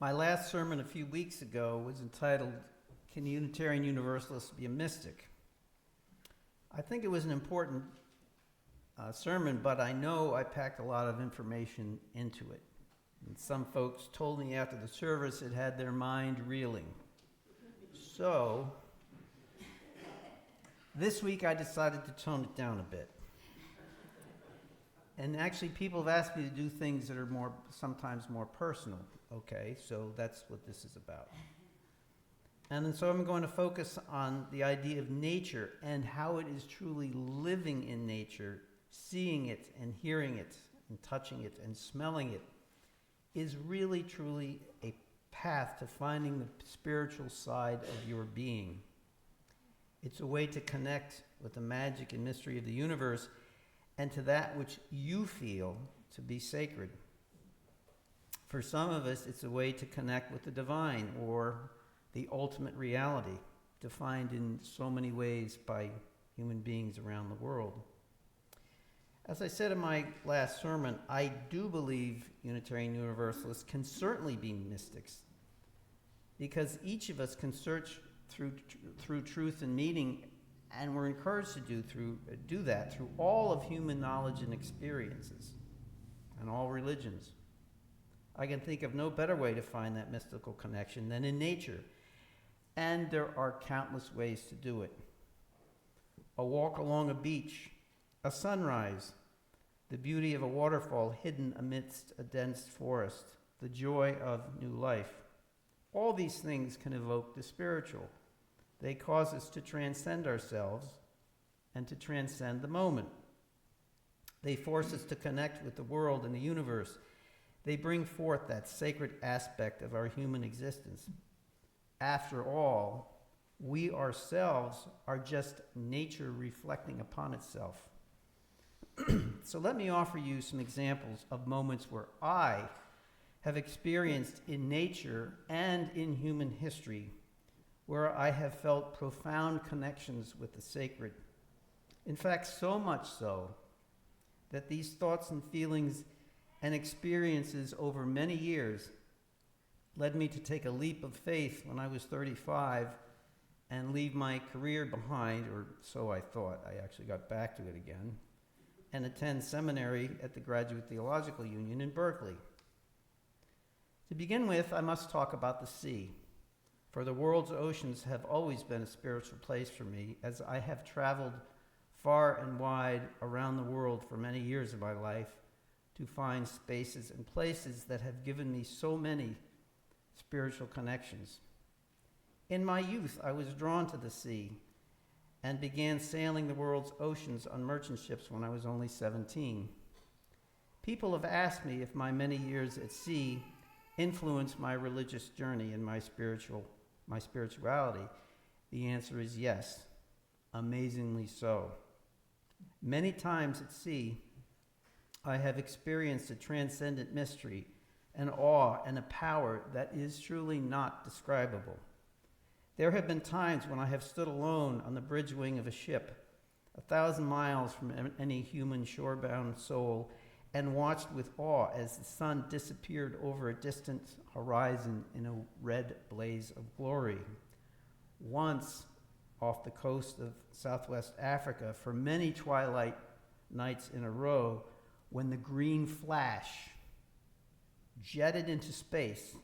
My last sermon a few weeks ago was entitled, Can Unitarian Universalists Be a Mystic? I think it was an important sermon, but I know I packed a lot of information into it. And some folks told me after the service it had their mind reeling. So, this week I decided to tone it down a bit. And actually, people have asked me to do things that are sometimes more personal. Okay, so that's what this is about. And so I'm going to focus on the idea of nature and how it is truly living in nature, seeing it and hearing it and touching it and smelling it is really truly a path to finding the spiritual side of your being. It's a way to connect with the magic and mystery of the universe and to that which you feel to be sacred. For some of us, it's a way to connect with the divine or the ultimate reality, defined in so many ways by human beings around the world. As I said in my last sermon, I do believe Unitarian Universalists can certainly be mystics, because each of us can search through truth and meaning, and we're encouraged to do that through all of human knowledge and experiences and all religions. I can think of no better way to find that mystical connection than in nature, and there are countless ways to do it. A walk along a beach, a sunrise, the beauty of a waterfall hidden amidst a dense forest, the joy of new life. All these things can evoke the spiritual. They cause us to transcend ourselves and to transcend the moment. They force us to connect with the world and the universe. They bring forth that sacred aspect of our human existence. After all, we ourselves are just nature reflecting upon itself. So let me offer you some examples of moments where I have experienced in nature and in human history where I have felt profound connections with the sacred. In fact, so much so that these thoughts and feelings and experiences over many years led me to take a leap of faith when I was 35 and leave my career behind, or so I thought. I actually got back to it again, and attend seminary at the Graduate Theological Union in Berkeley. To begin with, I must talk about the sea. For the world's oceans have always been a spiritual place for me, as I have traveled far and wide around the world for many years of my life to find spaces and places that have given me so many spiritual connections. In my youth, I was drawn to the sea and began sailing the world's oceans on merchant ships when I was only 17. People have asked me if my many years at sea influenced my religious journey and my spirituality. The answer is yes, amazingly so. Many times at sea, I have experienced a transcendent mystery, an awe, and a power that is truly not describable. There have been times when I have stood alone on the bridge wing of a ship, 1,000 miles from any human shorebound soul, and watched with awe as the sun disappeared over a distant horizon in a red blaze of glory. Once, off the coast of Southwest Africa, for many twilight nights in a row, when the green flash jetted into space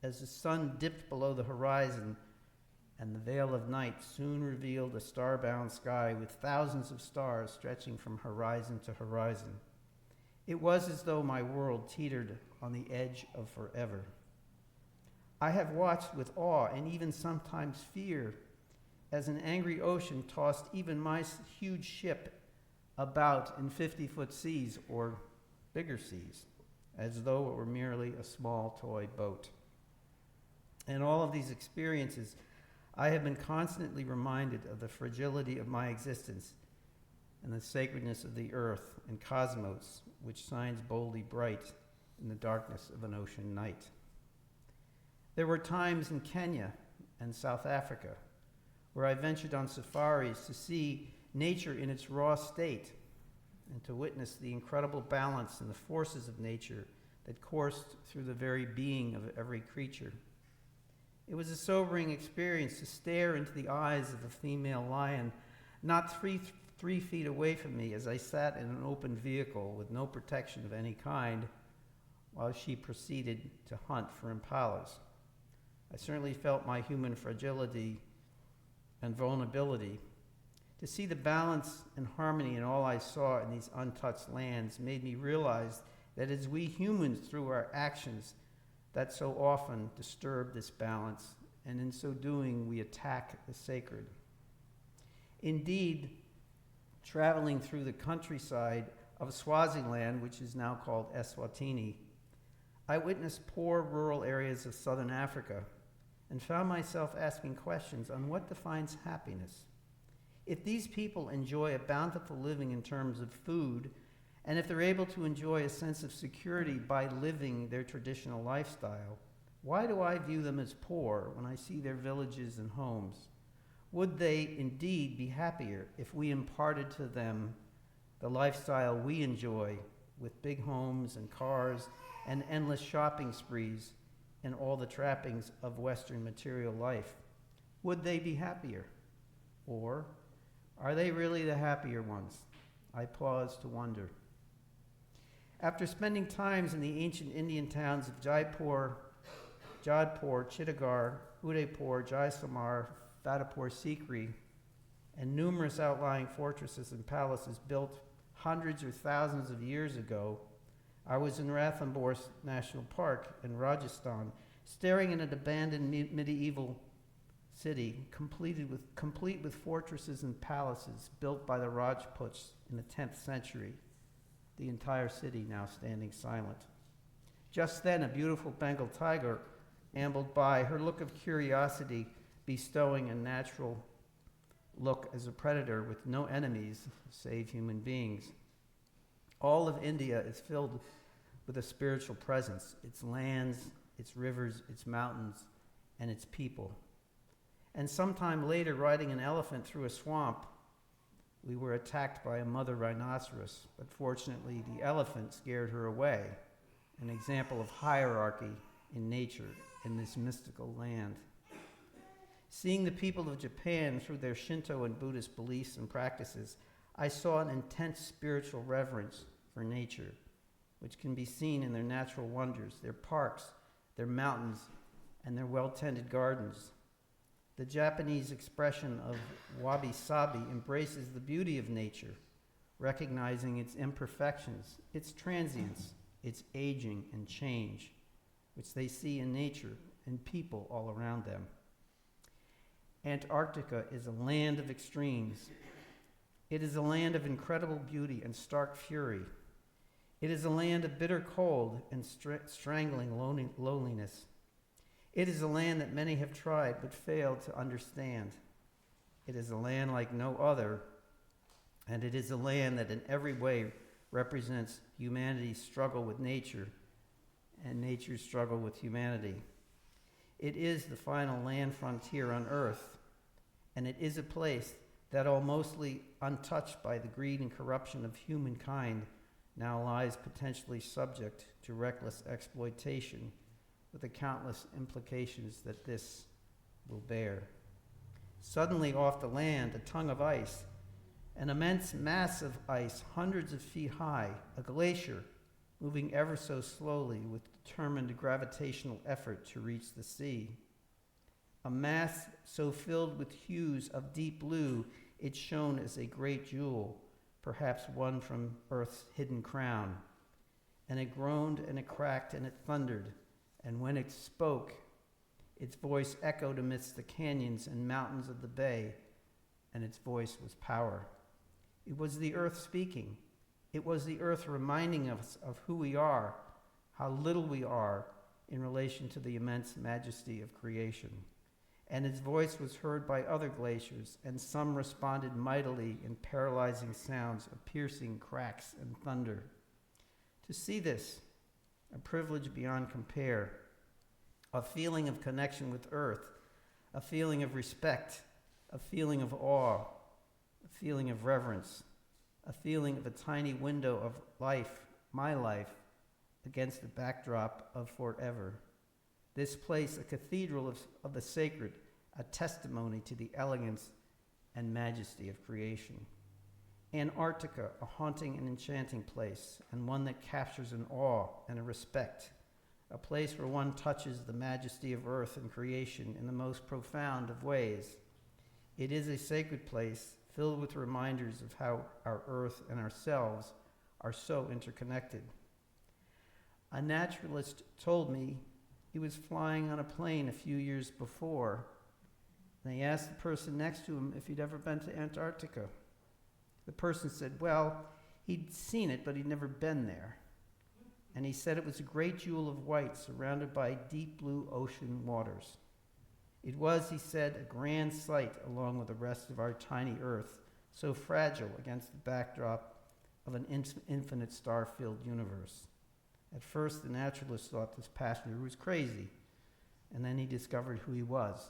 as the sun dipped below the horizon, and the veil of night soon revealed a starbound sky with thousands of stars stretching from horizon to horizon. It was as though my world teetered on the edge of forever. I have watched with awe and even sometimes fear as an angry ocean tossed even my huge ship about in 50-foot seas or bigger seas, as though it were merely a small toy boat. In all of these experiences, I have been constantly reminded of the fragility of my existence and the sacredness of the earth and cosmos, which shines boldly bright in the darkness of an ocean night. There were times in Kenya and South Africa where I ventured on safaris to see nature in its raw state and to witness the incredible balance and the forces of nature that coursed through the very being of every creature. It was a sobering experience to stare into the eyes of a female lion, not three feet away from me as I sat in an open vehicle with no protection of any kind, while she proceeded to hunt for impalas. I certainly felt my human fragility and vulnerability. To see the balance and harmony in all I saw in these untouched lands made me realize that it's we humans, through our actions, that so often disturb this balance, and in so doing, we attack the sacred. Indeed, traveling through the countryside of Swaziland, which is now called Eswatini, I witnessed poor rural areas of southern Africa and found myself asking questions on what defines happiness. If these people enjoy a bountiful living in terms of food, and if they're able to enjoy a sense of security by living their traditional lifestyle, why do I view them as poor when I see their villages and homes? Would they indeed be happier if we imparted to them the lifestyle we enjoy with big homes and cars and endless shopping sprees and all the trappings of Western material life? Would they be happier? Or are they really the happier ones? I pause to wonder. After spending times in the ancient Indian towns of Jaipur, Jodhpur, Chittagong, Udaipur, Jaisalmer, Fatehpur Sikri, and numerous outlying fortresses and palaces built hundreds or thousands of years ago, I was in Ranthambore National Park in Rajasthan, staring at an abandoned medieval city complete with fortresses and palaces built by the Rajputs in the 10th century, the entire city now standing silent. Just then, a beautiful Bengal tiger ambled by, her look of curiosity bestowing a natural look as a predator with no enemies save human beings. All of India is filled with a spiritual presence, its lands, its rivers, its mountains, and its people. And sometime later, riding an elephant through a swamp, we were attacked by a mother rhinoceros, but fortunately the elephant scared her away, an example of hierarchy in nature in this mystical land. Seeing the people of Japan through their Shinto and Buddhist beliefs and practices, I saw an intense spiritual reverence for nature, which can be seen in their natural wonders, their parks, their mountains, and their well-tended gardens. The Japanese expression of wabi-sabi embraces the beauty of nature, recognizing its imperfections, its transience, its aging and change, which they see in nature and people all around them. Antarctica is a land of extremes. It is a land of incredible beauty and stark fury. It is a land of bitter cold and strangling loneliness. It is a land that many have tried but failed to understand. It is a land like no other, and it is a land that in every way represents humanity's struggle with nature and nature's struggle with humanity. It is the final land frontier on Earth, and it is a place that, although mostly untouched by the greed and corruption of humankind, now lies potentially subject to reckless exploitation, with the countless implications that this will bear. Suddenly off the land, a tongue of ice, an immense mass of ice hundreds of feet high, a glacier moving ever so slowly with determined gravitational effort to reach the sea. A mass so filled with hues of deep blue it shone as a great jewel, perhaps won from Earth's hidden crown. And it groaned and it cracked and it thundered, and when it spoke, its voice echoed amidst the canyons and mountains of the bay, and its voice was power. It was the earth speaking. It was the earth reminding us of who we are, how little we are in relation to the immense majesty of creation. And its voice was heard by other glaciers, and some responded mightily in paralyzing sounds of piercing cracks and thunder. To see this, a privilege beyond compare, a feeling of connection with earth, a feeling of respect, a feeling of awe, a feeling of reverence, a feeling of a tiny window of life, my life, against the backdrop of forever. This place, a cathedral of the sacred, a testimony to the elegance and majesty of creation. Antarctica, a haunting and enchanting place, and one that captures an awe and a respect, a place where one touches the majesty of earth and creation in the most profound of ways. It is a sacred place filled with reminders of how our earth and ourselves are so interconnected. A naturalist told me he was flying on a plane a few years before, and he asked the person next to him if he'd ever been to Antarctica. The person said, well, he'd seen it, but he'd never been there. And he said it was a great jewel of white surrounded by deep blue ocean waters. It was, he said, a grand sight along with the rest of our tiny earth, so fragile against the backdrop of an infinite star-filled universe. At first, the naturalist thought this passenger was crazy, and then he discovered who he was,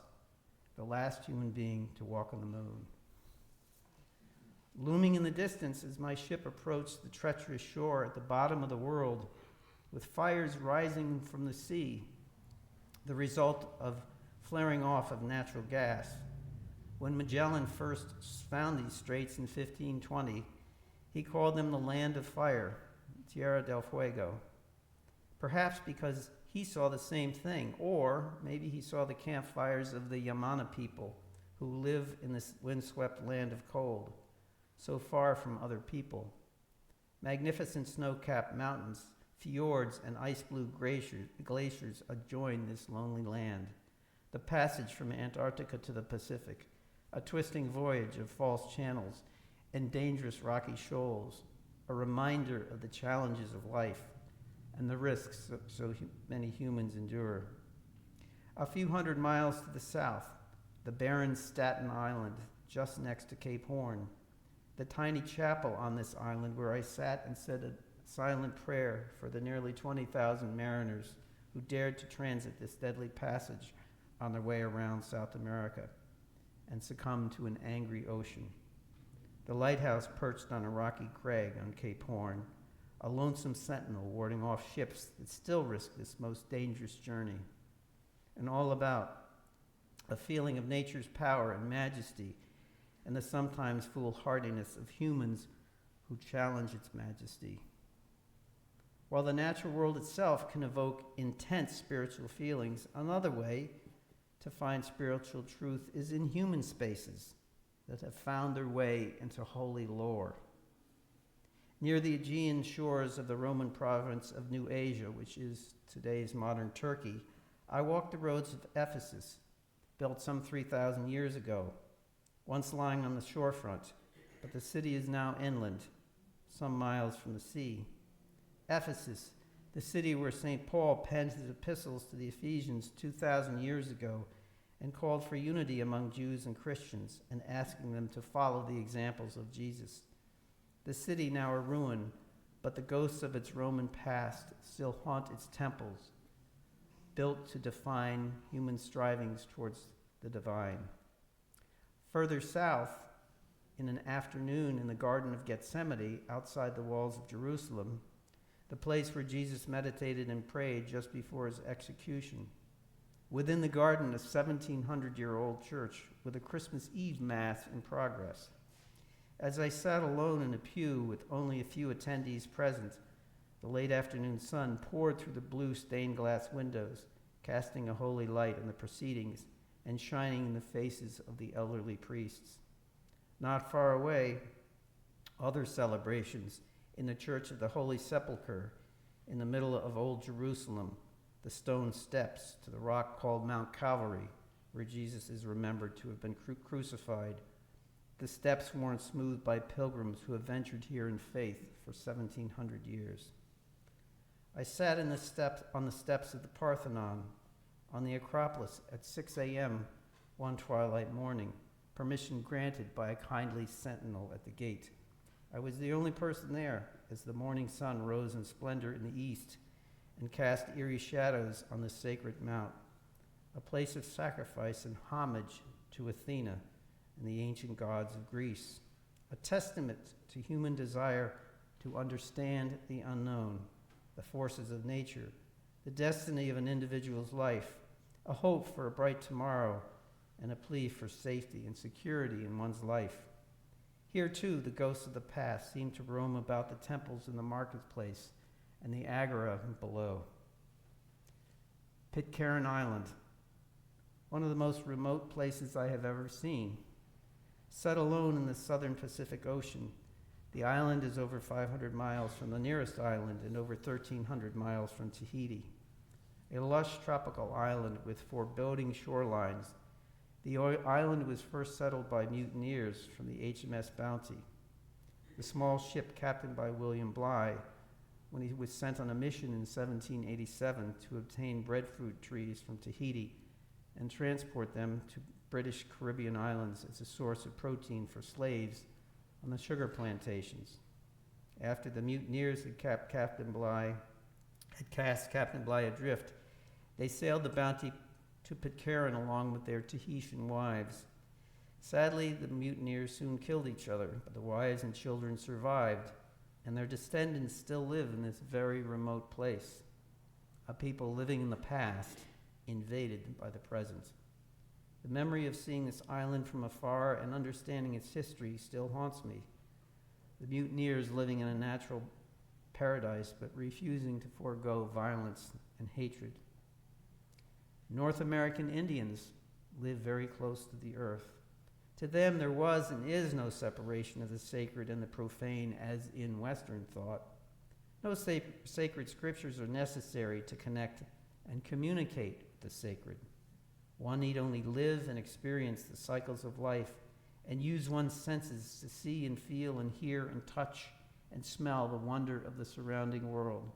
the last human being to walk on the moon. Looming in the distance as my ship approached the treacherous shore at the bottom of the world, with fires rising from the sea, the result of flaring off of natural gas. When Magellan first found these straits in 1520, he called them the Land of Fire, Tierra del Fuego. Perhaps because he saw the same thing, or maybe he saw the campfires of the Yamana people who live in this windswept land of cold, so far from other people. Magnificent snow-capped mountains, fjords, and ice-blue glaciers adjoin this lonely land. The passage from Antarctica to the Pacific, a twisting voyage of false channels and dangerous rocky shoals, a reminder of the challenges of life and the risks so many humans endure. A few hundred miles to the south, the barren Staten Island, just next to Cape Horn, the tiny chapel on this island where I sat and said a silent prayer for the nearly 20,000 mariners who dared to transit this deadly passage on their way around South America and succumb to an angry ocean. The lighthouse perched on a rocky crag on Cape Horn, a lonesome sentinel warding off ships that still risk this most dangerous journey, and all about a feeling of nature's power and majesty and the sometimes foolhardiness of humans who challenge its majesty. While the natural world itself can evoke intense spiritual feelings, another way to find spiritual truth is in human spaces that have found their way into holy lore. Near the Aegean shores of the Roman province of New Asia, which is today's modern Turkey, I walked the roads of Ephesus, built some 3,000 years ago, once lying on the shorefront, but the city is now inland, some miles from the sea. Ephesus, the city where St. Paul penned his epistles to the Ephesians 2,000 years ago and called for unity among Jews and Christians and asking them to follow the examples of Jesus. The city now a ruin, but the ghosts of its Roman past still haunt its temples, built to define human strivings towards the divine. Further south, in an afternoon in the Garden of Gethsemane, outside the walls of Jerusalem, the place where Jesus meditated and prayed just before his execution. Within the garden, a 1,700-year-old church with a Christmas Eve Mass in progress. As I sat alone in a pew with only a few attendees present, the late afternoon sun poured through the blue stained glass windows, casting a holy light on the proceedings and shining in the faces of the elderly priests. Not far away, other celebrations in the Church of the Holy Sepulchre, in the middle of Old Jerusalem, the stone steps to the rock called Mount Calvary, where Jesus is remembered to have been crucified. The steps worn smooth by pilgrims who have ventured here in faith for 1,700 years. I sat on the steps of the Parthenon, on the Acropolis at 6 a.m. one twilight morning, permission granted by a kindly sentinel at the gate. I was the only person there as the morning sun rose in splendor in the east and cast eerie shadows on the sacred mount, a place of sacrifice and homage to Athena and the ancient gods of Greece, a testament to human desire to understand the unknown, the forces of nature, the destiny of an individual's life, a hope for a bright tomorrow, and a plea for safety and security in one's life. Here, too, the ghosts of the past seem to roam about the temples in the marketplace and the agora below. Pitcairn Island, one of the most remote places I have ever seen. Set alone in the southern Pacific Ocean, the island is over 500 miles from the nearest island and over 1,300 miles from Tahiti. A lush tropical island with foreboding shorelines, the island was first settled by mutineers from the HMS Bounty. The small ship captained by William Bligh, when he was sent on a mission in 1787 to obtain breadfruit trees from Tahiti and transport them to British Caribbean islands as a source of protein for slaves on the sugar plantations. After the mutineers had cast Captain Bligh adrift, they sailed the Bounty to Pitcairn along with their Tahitian wives. Sadly, the mutineers soon killed each other, but the wives and children survived, and their descendants still live in this very remote place, a people living in the past, invaded by the present. The memory of seeing this island from afar and understanding its history still haunts me. The mutineers living in a natural paradise but refusing to forego violence and hatred. North American Indians live very close to the earth. To them, there was and is no separation of the sacred and the profane as in Western thought. No sacred scriptures are necessary to connect and communicate with the sacred. One need only live and experience the cycles of life and use one's senses to see and feel and hear and touch and smell the wonder of the surrounding world.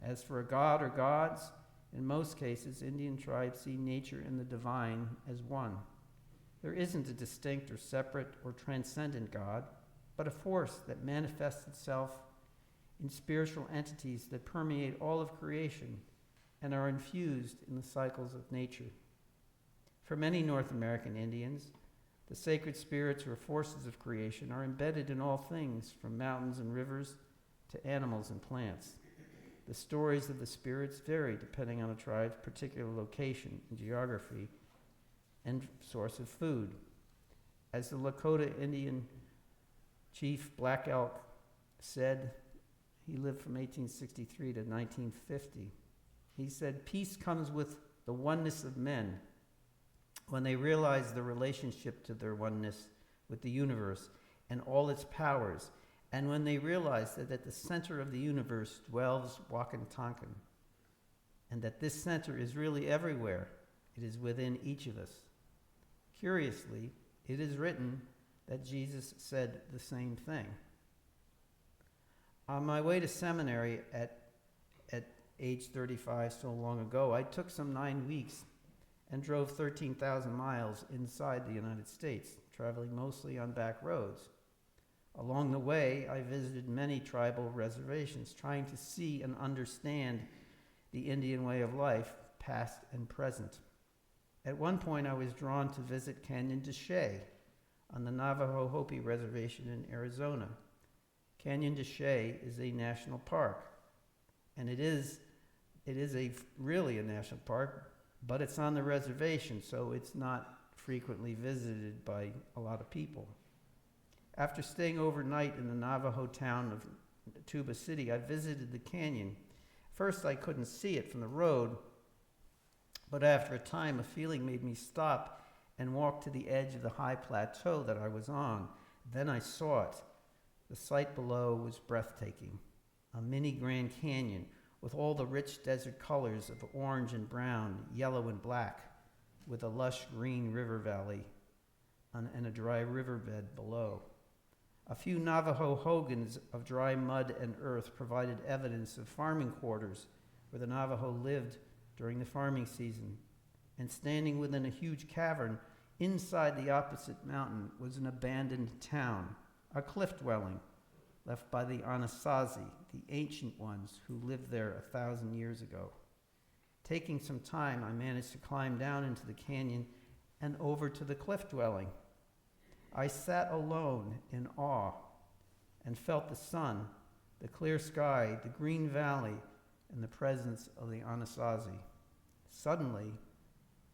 As for a god or gods, in most cases, Indian tribes see nature and the divine as one. There isn't a distinct or separate or transcendent God, but a force that manifests itself in spiritual entities that permeate all of creation and are infused in the cycles of nature. For many North American Indians, the sacred spirits or forces of creation are embedded in all things, from mountains and rivers to animals and plants. The stories of the spirits vary depending on a tribe's particular location and geography and source of food. As the Lakota Indian chief Black Elk said, he lived from 1863 to 1950. He said, "Peace comes with the oneness of men when they realize the relationship to their oneness with the universe and all its powers, and when they realize that at the center of the universe dwells Wakan Tonkin, and that this center is really everywhere. It is within each of us." Curiously, it is written that Jesus said the same thing. On my way to seminary at age 35 so long ago, I took some 9 weeks and drove 13,000 miles inside the United States, traveling mostly on back roads. Along the way, I visited many tribal reservations, trying to see and understand the Indian way of life, past and present. At one point, I was drawn to visit Canyon de Chelly on the Navajo Hopi Reservation in Arizona. Canyon de Chelly is a national park, and it is really a national park, but it's on the reservation, so it's not frequently visited by a lot of people. After staying overnight in the Navajo town of Tuba City, I visited the canyon. First, I couldn't see it from the road, but after a time, a feeling made me stop and walk to the edge of the high plateau that I was on. Then I saw it. The sight below was breathtaking. A mini Grand Canyon with all the rich desert colors of orange and brown, yellow and black, with a lush green river valley and a dry riverbed below. A few Navajo hogans of dry mud and earth provided evidence of farming quarters where the Navajo lived during the farming season. And standing within a huge cavern inside the opposite mountain was an abandoned town, a cliff dwelling left by the Anasazi, the ancient ones who lived there 1,000 years ago. Taking some time, I managed to climb down into the canyon and over to the cliff dwelling. I sat alone in awe and felt the sun, the clear sky, the green valley, and the presence of the Anasazi. Suddenly,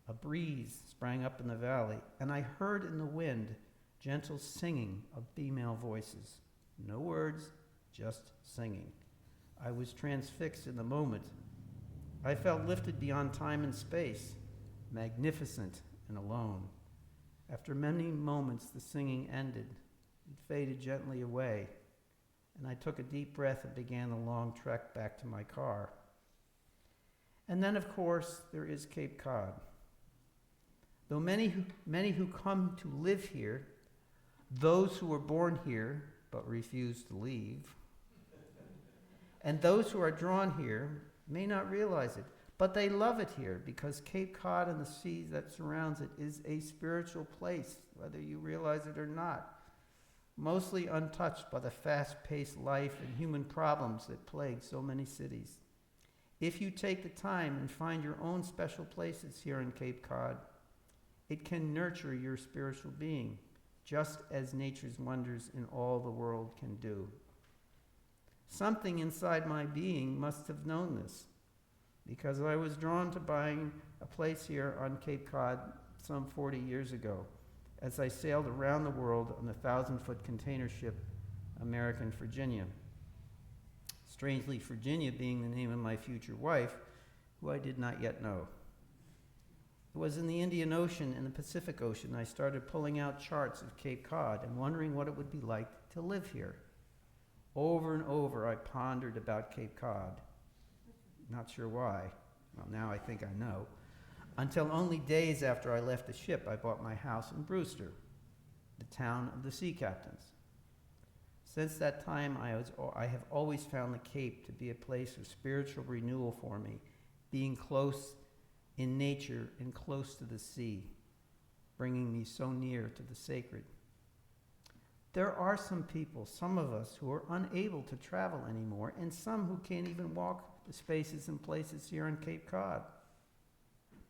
a breeze sprang up in the valley, and I heard in the wind gentle singing of female voices. No words, just singing. I was transfixed in the moment. I felt lifted beyond time and space, magnificent and alone. After many moments, the singing ended. It faded gently away, and I took a deep breath and began the long trek back to my car. And then, of course, there is Cape Cod. Though many who come to live here, those who were born here but refuse to leave, and those who are drawn here may not realize it, but they love it here because Cape Cod and the sea that surrounds it is a spiritual place, whether you realize it or not, mostly untouched by the fast-paced life and human problems that plague so many cities. If you take the time and find your own special places here in Cape Cod, it can nurture your spiritual being, just as nature's wonders in all the world can do. Something inside my being must have known this, because I was drawn to buying a place here on Cape Cod some 40 years ago, as I sailed around the world on the 1,000-foot container ship American Virginia. Strangely, Virginia being the name of my future wife, who I did not yet know. It was in the Indian Ocean and the Pacific Ocean I started pulling out charts of Cape Cod and wondering what it would be like to live here. Over and over I pondered about Cape Cod. Not sure why. Well, now I think I know. Until only days after I left the ship, I bought my house in Brewster, the town of the sea captains. Since that time, I have always found the Cape to be a place of spiritual renewal for me, being close in nature and close to the sea, bringing me so near to the sacred. There are some people, some of us, who are unable to travel anymore, and some who can't even walk the spaces and places here in Cape Cod.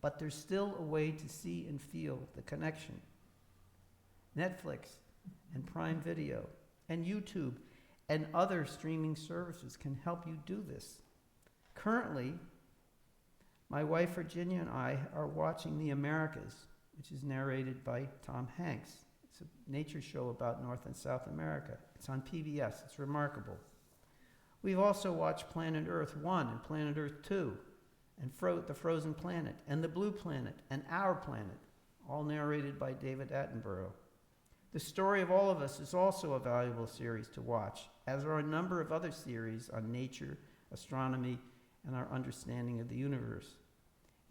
But there's still a way to see and feel the connection. Netflix and Prime Video and YouTube and other streaming services can help you do this. Currently, my wife Virginia and I are watching The Americas, which is narrated by Tom Hanks. It's a nature show about North and South America. It's on PBS. It's remarkable. We've also watched Planet Earth 1 and Planet Earth 2 and The Frozen Planet and The Blue Planet and Our Planet, all narrated by David Attenborough. The Story of All of Us is also a valuable series to watch, as are a number of other series on nature, astronomy, and our understanding of the universe.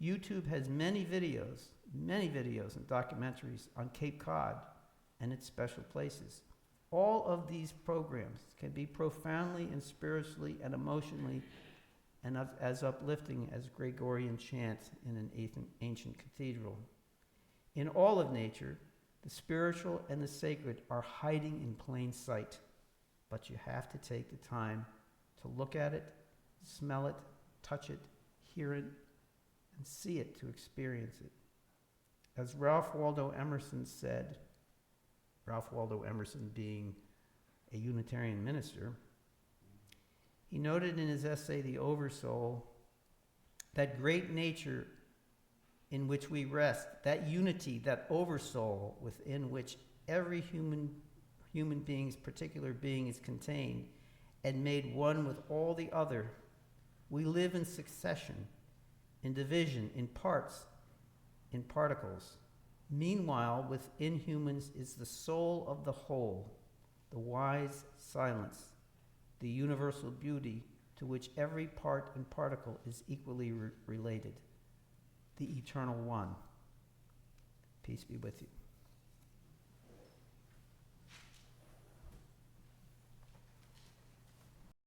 YouTube has many videos and documentaries on Cape Cod and its special places. All of these programs can be profoundly and spiritually and emotionally and as uplifting as Gregorian chant in an ancient cathedral. In all of nature, the spiritual and the sacred are hiding in plain sight, but you have to take the time to look at it, smell it, touch it, hear it, and see it to experience it. As Ralph Waldo Emerson said, Ralph Waldo Emerson being a Unitarian minister, he noted in his essay, The Oversoul, that great nature in which we rest, that unity, that oversoul within which every human being's particular being is contained and made one with all the other. We live in succession, in division, in parts, in particles. Meanwhile, within humans is the soul of the whole, the wise silence, the universal beauty to which every part and particle is equally related, the eternal one. Peace be with you.